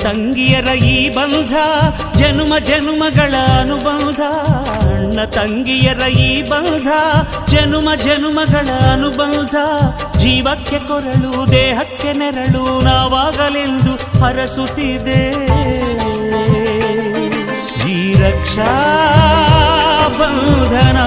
ತಂಗಿಯರ ಈ ಬಂಧ ಜನುಮ ಜನುಮಗಳ ಅನುಬಂಧ. ಅಣ್ಣ ತಂಗಿಯರ ಈ ಬಂಧ ಜನುಮ ಜನುಮಗಳ ಅನುಬಂಧ. ಜೀವಕ್ಕೆ ಕೊರಳು ದೇಹಕ್ಕೆ ನೆರಳು ನಾವಾಗಲೆಂದು ಹರಸುತ್ತಿದೆ ಈ ರಕ್ಷಾ ಬಂಧನ.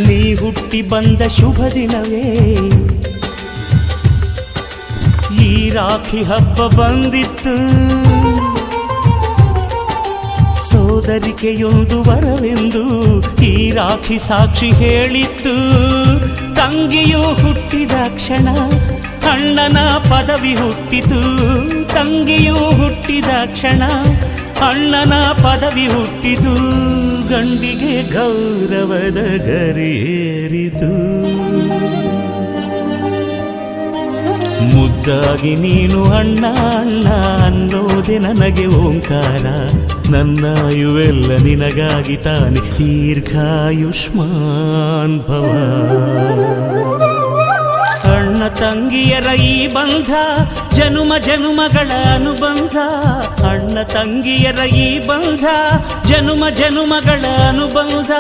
ನೀ ಹುಟ್ಟಿ ಬಂದ ಶುಭ ದಿನವೇ ಈ ರಾಖಿ ಹಬ್ಬ ಬಂದಿತ್ತು. ಸೋದರಿಕೆಯೊಂದು ವರವೆಂದು ಈ ರಾಖಿ ಸಾಕ್ಷಿ ಹೇಳಿತ್ತು. ತಂಗಿಯು ಹುಟ್ಟಿದ ಕ್ಷಣ ಅಣ್ಣನ ಪದವಿ ಹುಟ್ಟಿತು. ತಂಗಿಯು ಹುಟ್ಟಿದ ಕ್ಷಣ ಅಣ್ಣನ ಪದವಿ ಹುಟ್ಟಿತು. ಗಂಡಿಗೆ ಗೌರವದ ಗರಿಯೇರಿತು. ಮುದ್ದಾಗಿ ನೀನು ಅಣ್ಣ ಅಣ್ಣ ಅನ್ನೋದೆ ನನಗೆ ಓಂಕಾರ. ನನ್ನಾಯುವೆಲ್ಲ ನಿನಗಾಗಿ ತಾನೆ ದೀರ್ಘಾಯುಷ್ಮಾನ್ ಭವ. ಅಣ್ಣ ತಂಗಿಯರ ಈ ಬಂಧ ಜನುಮ ಜನುಮಗಳ ಅನುಬಂಧ. ಅಣ್ಣ ತಂಗಿಯರ ಈ ಬಂಧ ಜನುಮ ಜನುಮಗಳ ಅನುಬಂಧ.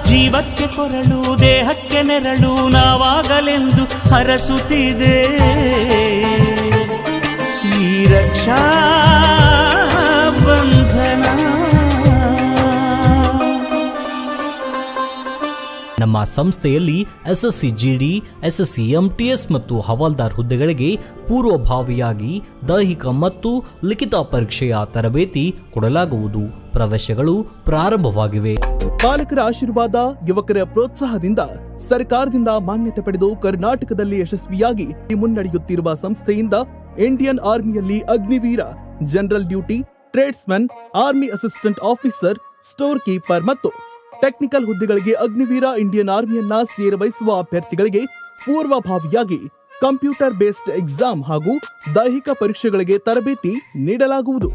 ಜೀವಕ್ಕೆ ಕೊರಳು ದೇಹಕ್ಕೆ ನೆರಳು ನಾವಾಗಲೆಂದು ಹರಸುತ್ತಿದೆ ಈ ರಕ್ಷಾ ಬಂಧನ. ನಮ್ಮ ಸಂಸ್ಥೆಯಲ್ಲಿ ಎಸ್ಎಸ್ಸಿ ಜಿಡಿ, ಎಸ್ಎಸ್ಸಿ ಎಂಟಿಎಸ್ ಮತ್ತು ಹವಾಲ್ದಾರ್ ಹುದ್ದೆಗಳಿಗೆ ಪೂರ್ವಭಾವಿಯಾಗಿ ದೈಹಿಕ ಮತ್ತು ಲಿಖಿತ ಪರೀಕ್ಷೆಯ ತರಬೇತಿ ಕೊಡಲಾಗುವುದು. ಪ್ರವೇಶಗಳು ಪ್ರಾರಂಭವಾಗಿವೆ. ಪಾಲಕರ ಆಶೀರ್ವಾದ, ಯುವಕರ ಪ್ರೋತ್ಸಾಹದಿಂದ ಸರ್ಕಾರದಿಂದ ಮಾನ್ಯತೆ ಪಡೆದು ಕರ್ನಾಟಕದಲ್ಲಿ ಯಶಸ್ವಿಯಾಗಿ ಮುನ್ನಡೆಯುತ್ತಿರುವ ಸಂಸ್ಥೆಯಿಂದ ಇಂಡಿಯನ್ ಆರ್ಮಿಯಲ್ಲಿ Agniveer, general duty, tradesman, army assistant officer, store keeper ಮತ್ತು ಟೆಕ್ನಿಕಲ್ ಹುದ್ದೆಗಳಿಗೆ ಅಗ್ನಿವೀರ ಇಂಡಿಯನ್ ಆರ್ಮಿಯನ್ನ ಸೇರಬಯಸುವ ಅಭ್ಯರ್ಥಿಗಳಿಗೆ ಪೂರ್ವಭಾವಿಯಾಗಿ ಕಂಪ್ಯೂಟರ್ ಬೇಸ್ಡ್ ಎಕ್ಸಾಮ್ ಹಾಗೂ ದೈಹಿಕ ಪರೀಕ್ಷೆಗಳಿಗೆ ತರಬೇತಿ ನೀಡಲಾಗುವುದು.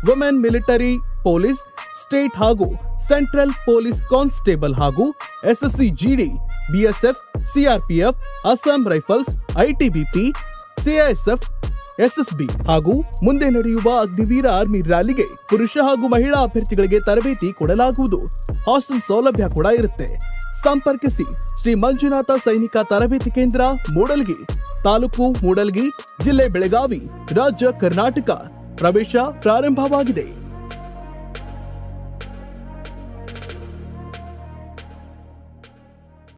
ವುಮೆನ್ ಮಿಲಿಟರಿ, ಪೊಲೀಸ್, ಸ್ಟೇಟ್ ಹಾಗೂ ಸೆಂಟ್ರಲ್ ಪೊಲೀಸ್ ಕಾನ್ಸ್ಟೇಬಲ್ ಹಾಗೂ SSC GD, BSF, CRPF, Assam rifles, ITBP, CISF, SSB ಹಾಗೂ ಮುಂದೆ ನಡೆಯುವ ಅಗ್ನಿವೀರ ಆರ್ಮಿ ರ್ಯಾಲಿಗೆ ಪುರುಷ ಹಾಗೂ ಮಹಿಳಾ ಅಭ್ಯರ್ಥಿಗಳಿಗೆ ತರಬೇತಿ ಕೊಡಲಾಗುವುದು. ಹಾಸ್ಟೆಲ್ ಸೌಲಭ್ಯ ಕೂಡ ಇರುತ್ತೆ. ಸಂಪರ್ಕಿಸಿ ಶ್ರೀ ಮಂಜುನಾಥ ಸೈನಿಕ ತರಬೇತಿ ಕೇಂದ್ರ, ಮೂಡಲ್ಗಿ, ತಾಲೂಕು ಮೂಡಲ್ಗಿ, ಜಿಲ್ಲೆ ಬೆಳಗಾವಿ, ರಾಜ್ಯ ಕರ್ನಾಟಕ. ಪ್ರವೇಶ ಪ್ರಾರಂಭವಾಗಿದೆ.